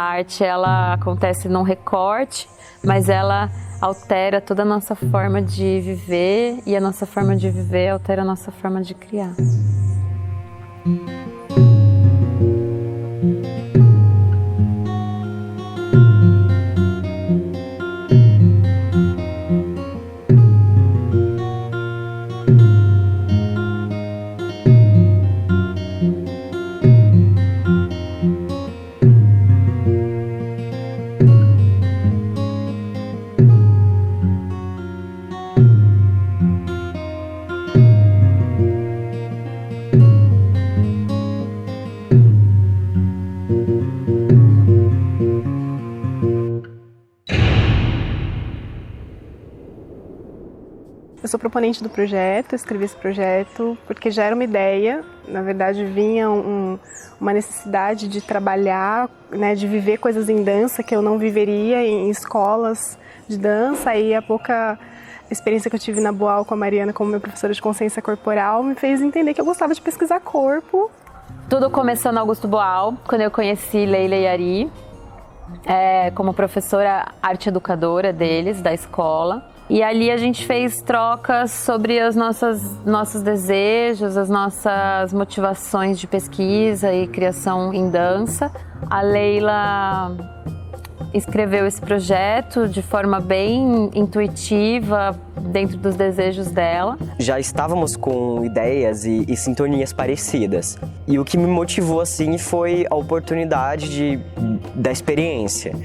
arte, ela acontece num recorte, mas ela altera toda a nossa forma de viver e a nossa forma de viver altera a nossa forma de criar. Eu sou proponente do projeto, escrevi esse projeto porque já era uma ideia, na verdade vinha uma necessidade de trabalhar, né, de viver coisas em dança que eu não viveria em escolas de dança, e a pouca experiência que eu tive na Boal com a Mariana como minha professora de consciência corporal me fez entender que eu gostava de pesquisar corpo. Tudo começou no Augusto Boal, quando eu conheci Leila e Ari, como professora arte educadora deles, da escola. E ali a gente fez trocas sobre os nossos desejos, as nossas motivações de pesquisa e criação em dança. A Leila escreveu esse projeto de forma bem intuitiva, dentro dos desejos dela. Já estávamos com ideias e sintonias parecidas. E o que me motivou assim foi a oportunidade da experiência,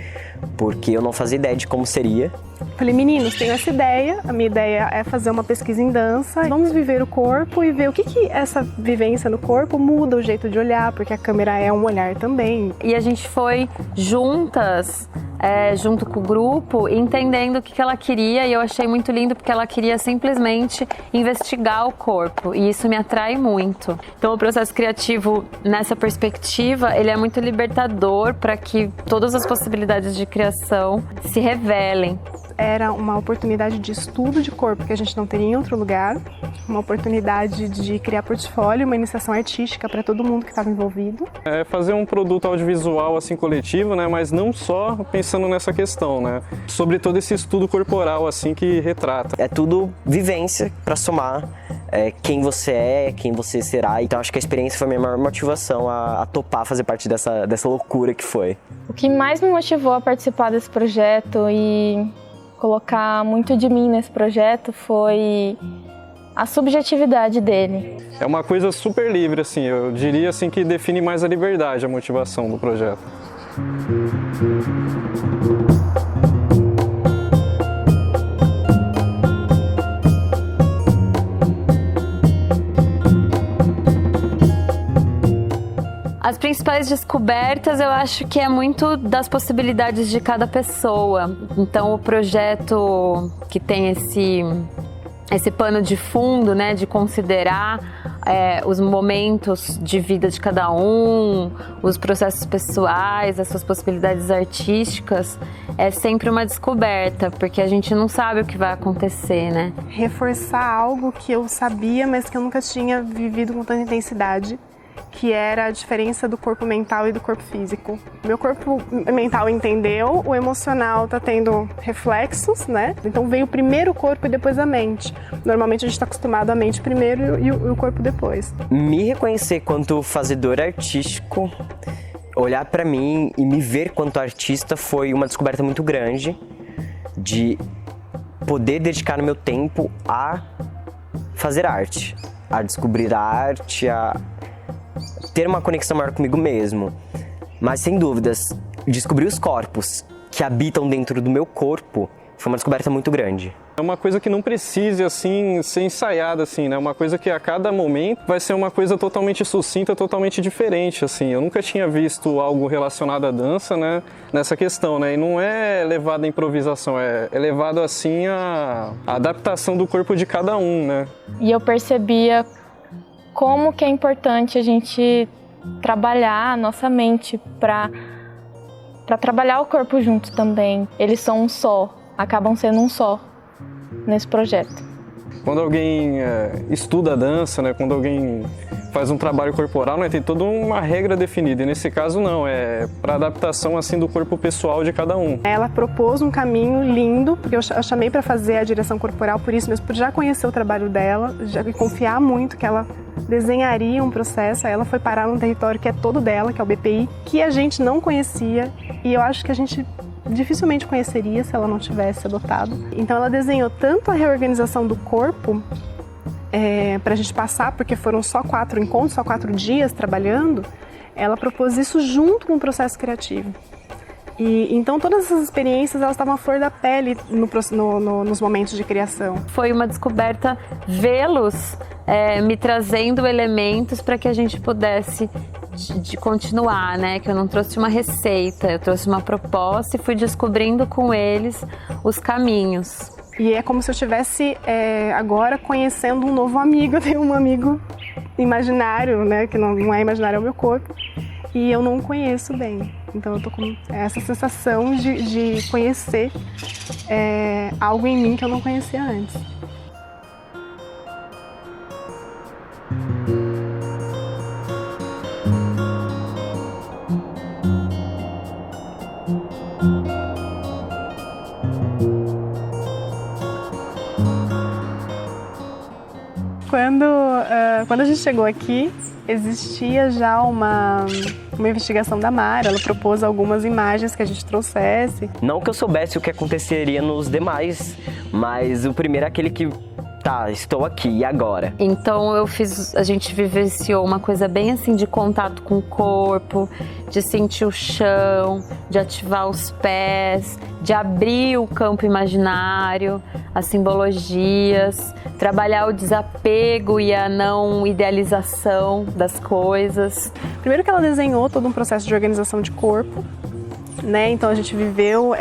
porque eu não fazia ideia de como seria. Falei, meninos, tenho essa ideia, a minha ideia é fazer uma pesquisa em dança, vamos viver o corpo e ver o que essa vivência no corpo muda o jeito de olhar, porque a câmera é um olhar também. E a gente foi juntas, junto com o grupo, entendendo o que ela queria, e eu achei muito lindo porque ela queria simplesmente investigar o corpo, e isso me atrai muito. Então o processo criativo, nessa perspectiva, ele é muito libertador para que todas as possibilidades de criação se revelem. Era uma oportunidade de estudo de corpo que a gente não teria em outro lugar, uma oportunidade de criar portfólio, uma iniciação artística para todo mundo que estava envolvido. Fazer um produto audiovisual assim coletivo, né, mas não só pensando nessa questão, né, sobre todo esse estudo corporal assim que retrata. É tudo vivência para somar quem você é, quem você será. Então acho que a experiência foi a minha maior motivação a topar fazer parte dessa loucura que foi. O que mais me motivou a participar desse projeto e colocar muito de mim nesse projeto foi a subjetividade dele. É uma coisa super livre, assim, eu diria assim que define mais a liberdade, a motivação do projeto. As principais descobertas, eu acho que é muito das possibilidades de cada pessoa. Então o projeto que tem esse pano de fundo, né, de considerar os momentos de vida de cada um, os processos pessoais, as suas possibilidades artísticas, é sempre uma descoberta, porque a gente não sabe o que vai acontecer, né? Reforçar algo que eu sabia, mas que eu nunca tinha vivido com tanta intensidade, que era a diferença do corpo mental e do corpo físico. Meu corpo mental entendeu, o emocional tá tendo reflexos, né? Então veio primeiro o corpo e depois a mente. Normalmente a gente está acostumado a mente primeiro e o corpo depois. Me reconhecer quanto fazedor artístico, olhar para mim e me ver quanto artista foi uma descoberta muito grande de poder dedicar o meu tempo a fazer arte, a descobrir a arte, a ter uma conexão maior comigo mesmo. Mas sem dúvidas, descobrir os corpos que habitam dentro do meu corpo foi uma descoberta muito grande. É uma coisa que não precise assim ser ensaiada assim, né? Uma coisa que a cada momento vai ser uma coisa totalmente sucinta, totalmente diferente assim. Eu nunca tinha visto algo relacionado à dança, né? Nessa questão, né? E não é levado à improvisação, é levado assim à adaptação do corpo de cada um, né? E eu percebia como que é importante a gente trabalhar a nossa mente para trabalhar o corpo junto também. Eles são um só, acabam sendo um só nesse projeto. Quando alguém estuda a dança, né, quando alguém faz um trabalho corporal, né, tem toda uma regra definida, e nesse caso não, é para adaptação assim do corpo pessoal de cada um. Ela propôs um caminho lindo, porque eu chamei para fazer a direção corporal por isso mesmo, por já conhecer o trabalho dela, já confiar muito que ela desenharia um processo. Aí ela foi parar num território que é todo dela, que é o BPI, que a gente não conhecia, e eu acho que a gente dificilmente conheceria se ela não tivesse adotado. Então ela desenhou tanto a reorganização do corpo, para a gente passar, porque foram só 4 encontros, só 4 dias trabalhando, ela propôs isso junto com o processo criativo. E então todas essas experiências, elas estavam à flor da pele nos momentos de criação. Foi uma descoberta vê-los me trazendo elementos para que a gente pudesse de continuar, né? Que eu não trouxe uma receita, eu trouxe uma proposta e fui descobrindo com eles os caminhos. E é como se eu estivesse agora conhecendo um novo amigo. Eu tenho um amigo imaginário, né? Que não é imaginário, é o meu corpo. E eu não o conheço bem. Então eu tô com essa sensação de conhecer algo em mim que eu não conhecia antes. Quando a gente chegou aqui, existia já uma investigação da Mara. Ela propôs algumas imagens que a gente trouxesse. Não que eu soubesse o que aconteceria nos demais, mas o primeiro é aquele que, tá, estou aqui, e agora? Então a gente vivenciou uma coisa bem assim de contato com o corpo, de sentir o chão, de ativar os pés, de abrir o campo imaginário, as simbologias, trabalhar o desapego e a não idealização das coisas. Primeiro que ela desenhou todo um processo de organização de corpo, né? Então a gente viveu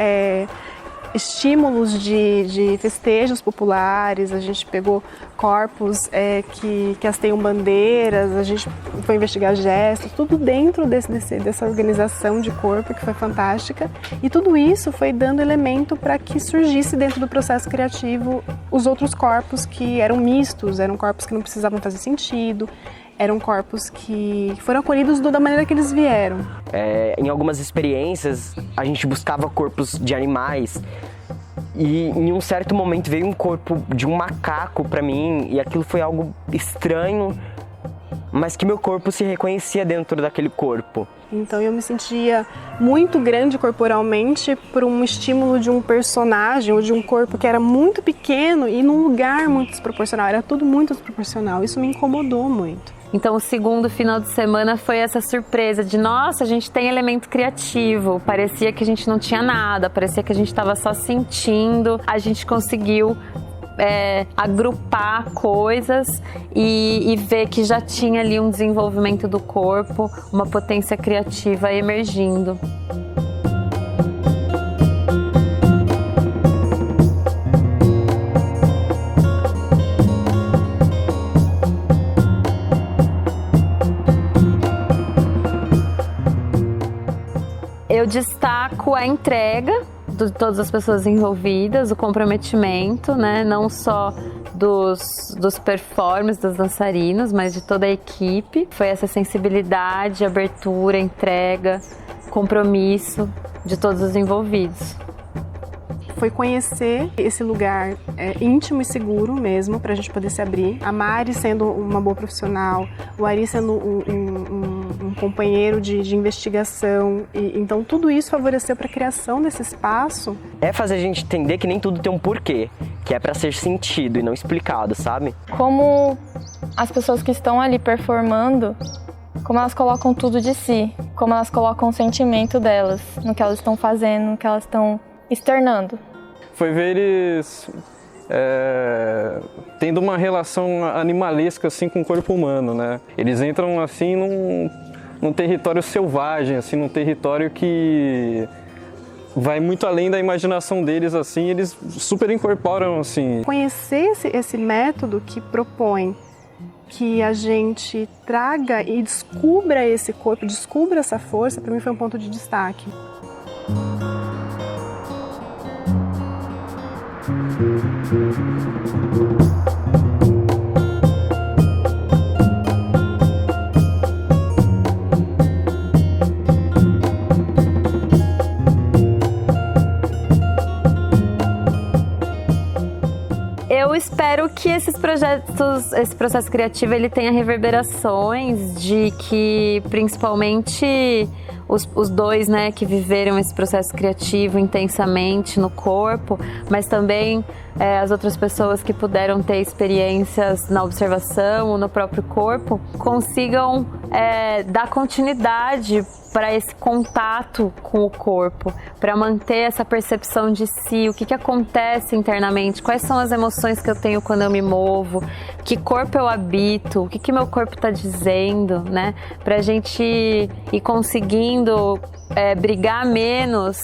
estímulos de festejos populares, a gente pegou corpos que hasteiam bandeiras, a gente foi investigar gestos, tudo dentro dessa organização de corpo que foi fantástica. E tudo isso foi dando elemento para que surgisse dentro do processo criativo os outros corpos que eram mistos, eram corpos que não precisavam fazer sentido, eram corpos que foram acolhidos da maneira que eles vieram. Em algumas experiências, a gente buscava corpos de animais e em um certo momento veio um corpo de um macaco para mim e aquilo foi algo estranho, mas que meu corpo se reconhecia dentro daquele corpo. Então eu me sentia muito grande corporalmente por um estímulo de um personagem ou de um corpo que era muito pequeno e num lugar muito desproporcional, era tudo muito desproporcional. Isso me incomodou muito. Então o segundo final de semana foi essa surpresa de nossa, a gente tem elemento criativo, parecia que a gente não tinha nada, parecia que a gente estava só sentindo, a gente conseguiu agrupar coisas e ver que já tinha ali um desenvolvimento do corpo, uma potência criativa emergindo. Eu destaco a entrega de todas as pessoas envolvidas, o comprometimento, né? Não só dos performers, dos dançarinos, mas de toda a equipe. Foi essa sensibilidade, abertura, entrega, compromisso de todos os envolvidos. Foi conhecer esse lugar íntimo e seguro mesmo, para a gente poder se abrir. A Mari sendo uma boa profissional, o Ari sendo um companheiro de investigação. Então tudo isso favoreceu para a criação desse espaço. É fazer a gente entender que nem tudo tem um porquê, que é para ser sentido e não explicado, sabe? Como as pessoas que estão ali performando, como elas colocam tudo de si, como elas colocam o sentimento delas no que elas estão fazendo, no que elas estão externando. Foi ver eles tendo uma relação animalesca assim com o corpo humano, né? Eles entram assim num território selvagem, assim, num território que vai muito além da imaginação deles, assim, eles super incorporam, assim. Conhecer esse método que propõe que a gente traga e descubra esse corpo, descubra essa força, para mim foi um ponto de destaque. eu espero que esses projetos, esse processo criativo, ele tenha reverberações de que, principalmente, os dois, né, que viveram esse processo criativo intensamente no corpo, mas também as outras pessoas que puderam ter experiências na observação ou no próprio corpo, consigam dar continuidade para esse contato com o corpo, para manter essa percepção de si, o que acontece internamente, quais são as emoções que eu tenho quando eu me movo, que corpo eu habito, o que meu corpo está dizendo, né? Para a gente ir conseguindo brigar menos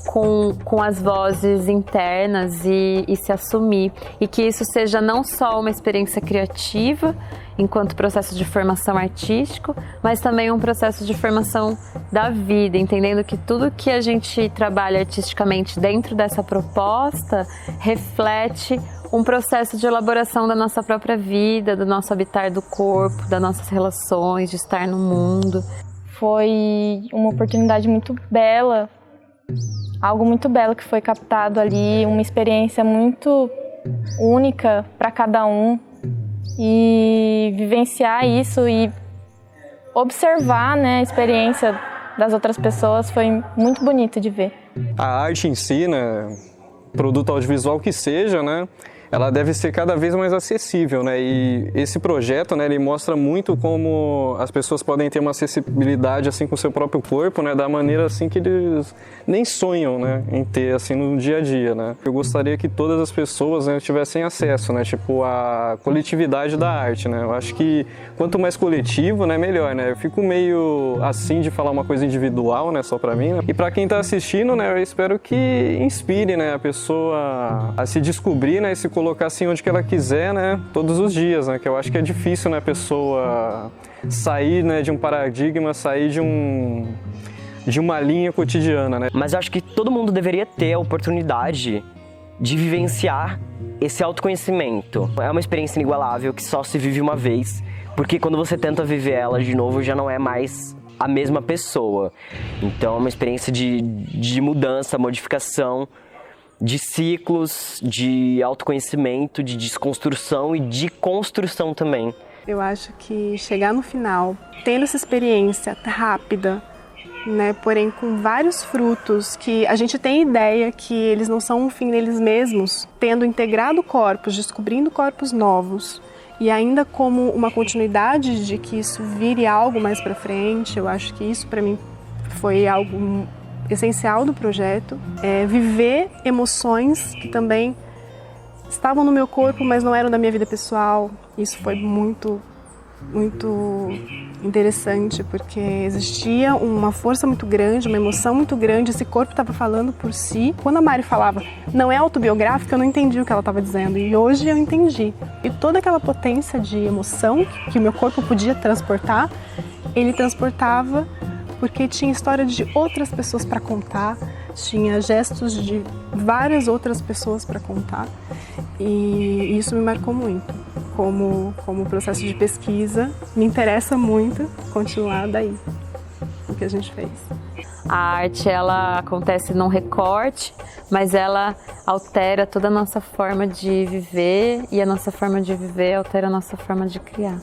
com as vozes internas e se assumir. E que isso seja não só uma experiência criativa, enquanto processo de formação artístico, mas também um processo de formação da vida, entendendo que tudo que a gente trabalha artisticamente dentro dessa proposta reflete um processo de elaboração da nossa própria vida, do nosso habitar do corpo, das nossas relações, de estar no mundo. Foi uma oportunidade muito bela, algo muito belo que foi captado ali, uma experiência muito única para cada um. E vivenciar isso e observar, né, a experiência das outras pessoas foi muito bonito de ver. A arte em si, né, produto audiovisual que seja, né, ela deve ser cada vez mais acessível, né? E esse projeto, né, ele mostra muito como as pessoas podem ter uma acessibilidade assim com o seu próprio corpo, né, da maneira assim que eles nem sonham, né, em ter assim no dia a dia, né? Eu gostaria que todas as pessoas, né, tivessem acesso, né, tipo a coletividade da arte, né? Eu acho que quanto mais coletivo, né, melhor, né? Eu fico meio assim de falar uma coisa individual, né, só para mim, né? E para quem tá assistindo, né, eu espero que inspire, né, a pessoa a se descobrir, né, e se colocar assim onde que ela quiser, né, todos os dias, né, que eu acho que é difícil, né, a pessoa sair, né, de um paradigma, sair de uma linha cotidiana, né. Mas eu acho que todo mundo deveria ter a oportunidade de vivenciar esse autoconhecimento. É uma experiência inigualável que só se vive uma vez, porque quando você tenta viver ela de novo, já não é mais a mesma pessoa. Então é uma experiência de mudança, modificação, de ciclos, de autoconhecimento, de desconstrução e de construção também. Eu acho que chegar no final, tendo essa experiência rápida, né, porém com vários frutos, que a gente tem ideia que eles não são um fim neles mesmos, tendo integrado corpos, descobrindo corpos novos, e ainda como uma continuidade de que isso vire algo mais para frente, eu acho que isso para mim foi algo essencial do projeto, viver emoções que também estavam no meu corpo, mas não eram da minha vida pessoal. Isso foi muito, muito interessante, porque existia uma força muito grande, uma emoção muito grande, esse corpo estava falando por si. Quando a Mari falava, não é autobiográfica, eu não entendi o que ela estava dizendo, e hoje eu entendi. E toda aquela potência de emoção que o meu corpo podia transportar, ele transportava porque tinha história de outras pessoas para contar, tinha gestos de várias outras pessoas para contar, e isso me marcou muito. Como processo de pesquisa, me interessa muito continuar daí, o que a gente fez. A arte, ela acontece num recorte, mas ela altera toda a nossa forma de viver, e a nossa forma de viver altera a nossa forma de criar.